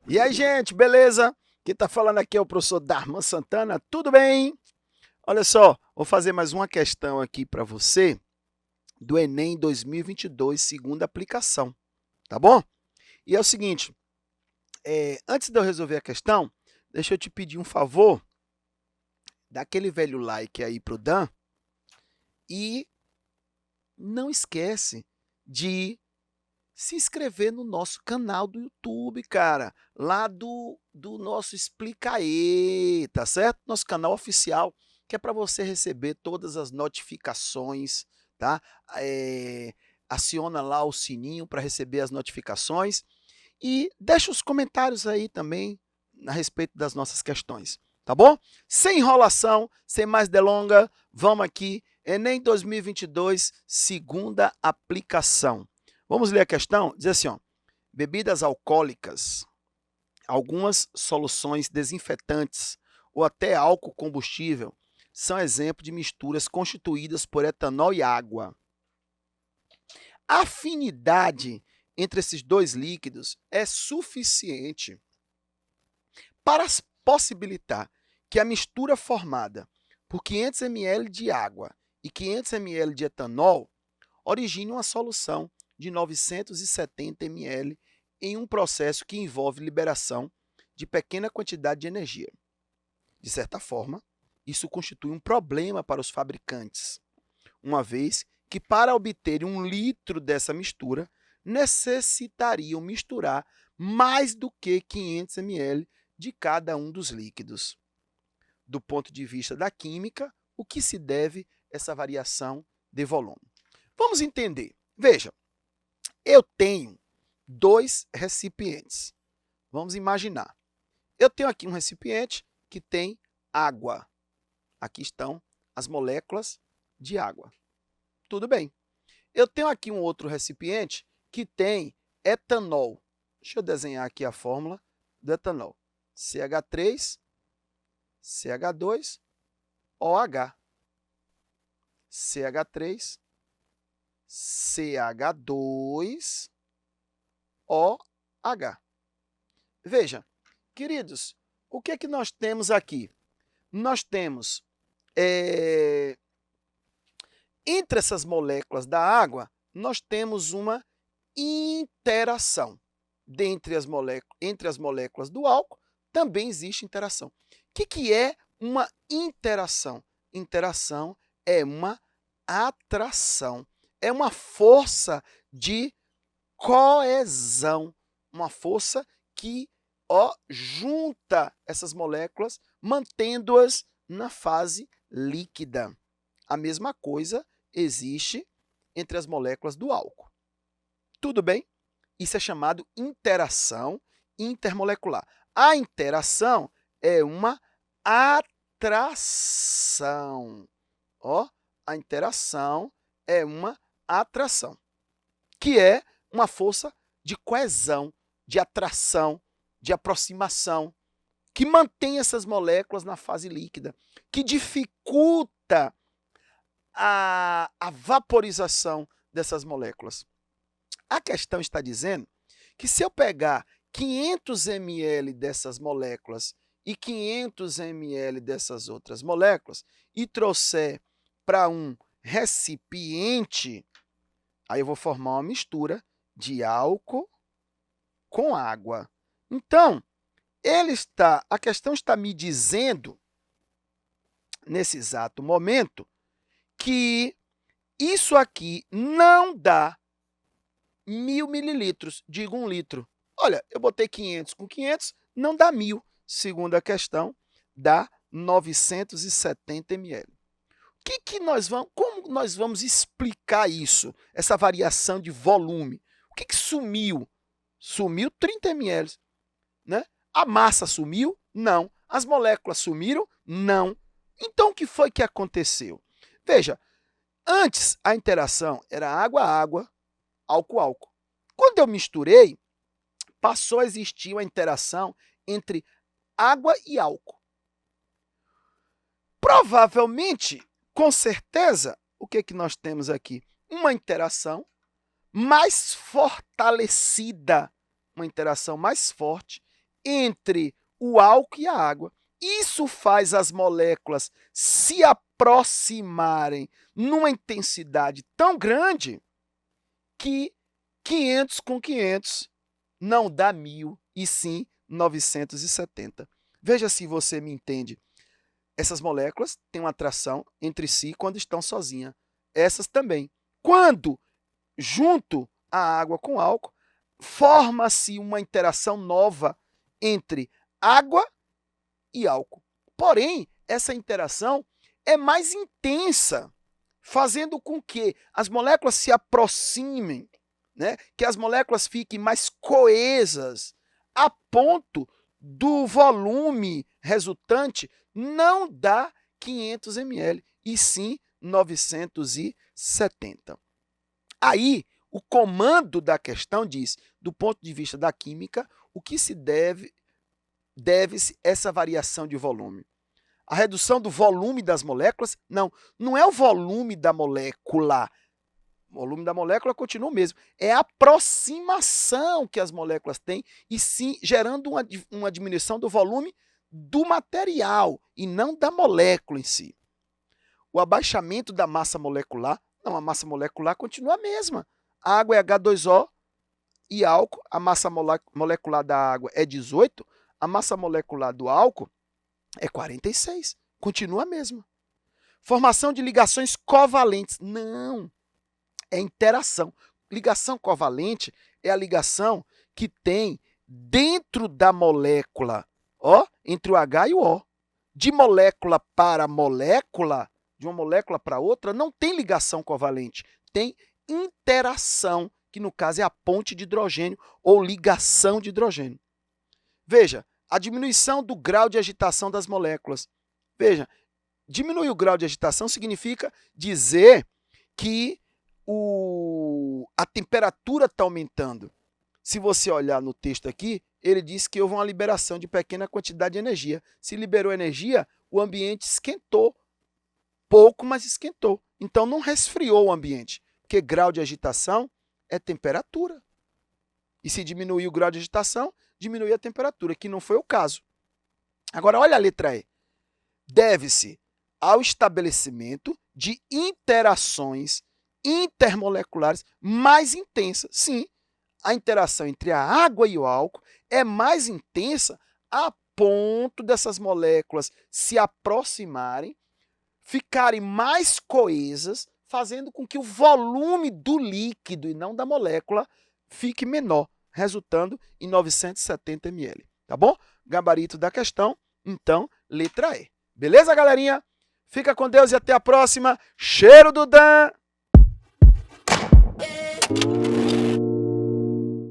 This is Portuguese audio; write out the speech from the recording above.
E aí, gente, beleza? Quem tá falando aqui é o professor Darman Santana, tudo bem? Olha só, vou fazer mais uma questão aqui para você do Enem 2022, segunda aplicação, tá bom? E é o seguinte, antes de eu resolver a questão, deixa eu te pedir um favor, dá aquele velho like aí pro Dan e não esquece de se inscrever no nosso canal do YouTube, cara, lá do nosso Explica Aí, tá certo? Nosso canal oficial, que é para você receber todas as notificações, tá? Aciona lá o sininho para receber as notificações e deixa os comentários aí também a respeito das nossas questões, tá bom? Sem enrolação, sem mais delonga, vamos aqui, Enem 2022, segunda aplicação. Vamos ler a questão? Diz assim, ó, bebidas alcoólicas, algumas soluções desinfetantes ou até álcool combustível são exemplo de misturas constituídas por etanol e água. A afinidade entre esses dois líquidos é suficiente para possibilitar que a mistura formada por 500 ml de água e 500 ml de etanol origine uma solução de 970 ml em um processo que envolve liberação de pequena quantidade de energia. De certa forma, isso constitui um problema para os fabricantes, uma vez que para obter 1 litro dessa mistura, necessitariam misturar mais do que 500 ml de cada um dos líquidos. Do ponto de vista da química, o que se deve essa variação de volume? Vamos entender. Veja, eu tenho 2 recipientes. Vamos imaginar. Eu tenho aqui um recipiente que tem água. Aqui estão as moléculas de água. Tudo bem. Eu tenho aqui um outro recipiente que tem etanol. Deixa eu desenhar aqui a fórmula do etanol. CH3, CH2, OH. CH3, CH2, OH. Veja, queridos, o que é que nós temos aqui? Nós temos, entre essas moléculas da água, nós temos uma interação. Entre as moléculas do álcool, também existe interação. O que é uma interação? Interação é uma atração, é uma força de coesão, uma força que junta essas moléculas, mantendo-as na fase líquida. A mesma coisa existe entre as moléculas do álcool. Tudo bem? Isso é chamado interação intermolecular. A interação é uma atração. A interação é uma atração, que é uma força de coesão, de atração, de aproximação, que mantém essas moléculas na fase líquida, que dificulta a vaporização dessas moléculas. A questão está dizendo que se eu pegar 500 ml dessas moléculas e 500 ml dessas outras moléculas e trouxer para um recipiente, aí eu vou formar uma mistura de álcool com água. Então, a questão está me dizendo, nesse exato momento, que isso aqui não dá 1.000 mililitros, digo 1 litro. Olha, eu botei 500 com 500, não dá 1.000. Segunda questão, dá 970 ml. Como nós vamos explicar isso, essa variação de volume? O que sumiu? Sumiu 30 ml. Né? A massa sumiu? Não. As moléculas sumiram? Não. Então, o que foi que aconteceu? Veja, antes a interação era água-água, álcool-álcool. Quando eu misturei, passou a existir uma interação entre água e álcool. Provavelmente, com certeza, o que nós temos aqui? Uma interação mais fortalecida, uma interação mais forte entre o álcool e a água. Isso faz as moléculas se aproximarem numa intensidade tão grande que 500 com 500 não dá 1.000, e sim 970. Veja se você me entende. Essas moléculas têm uma atração entre si quando estão sozinhas. Essas também. Quando junto a água com álcool, forma-se uma interação nova entre água e álcool. Porém, essa interação é mais intensa, fazendo com que as moléculas se aproximem, né? Que as moléculas fiquem mais coesas, a ponto do volume resultante não dar 500 ml, e sim 970. Aí, o comando da questão diz, do ponto de vista da química, o que se deve-se essa variação de volume. A redução do volume das moléculas? Não é o volume da molécula. O volume da molécula continua o mesmo. É a aproximação que as moléculas têm, e sim gerando uma diminuição do volume do material e não da molécula em si. O abaixamento da massa molecular? Não, a massa molecular continua a mesma. A água é H2O e álcool, a massa molecular da água é 18, a massa molecular do álcool é 46, continua a mesma. Formação de ligações covalentes? Não, é interação. Ligação covalente é a ligação que tem dentro da molécula, entre o H e o O. De molécula para molécula, de uma molécula para outra, não tem ligação covalente, tem interação, que no caso é a ponte de hidrogênio ou ligação de hidrogênio. Veja, a diminuição do grau de agitação das moléculas. Veja, diminuir o grau de agitação significa dizer que a temperatura está aumentando. Se você olhar no texto aqui, ele diz que houve uma liberação de pequena quantidade de energia. Se liberou energia, o ambiente esquentou. Pouco, mas esquentou. Então, não resfriou o ambiente, porque grau de agitação é temperatura. E se diminuir o grau de agitação, diminui a temperatura, que não foi o caso. Agora, olha a letra E. Deve-se ao estabelecimento de interações intermoleculares mais intensas. Sim, a interação entre a água e o álcool é mais intensa a ponto dessas moléculas se aproximarem, ficarem mais coesas, fazendo com que o volume do líquido e não da molécula fique menor, resultando em 970 ml. Tá bom? Gabarito da questão, então, letra E. Beleza, galerinha? Fica com Deus e até a próxima. Cheiro do Dan!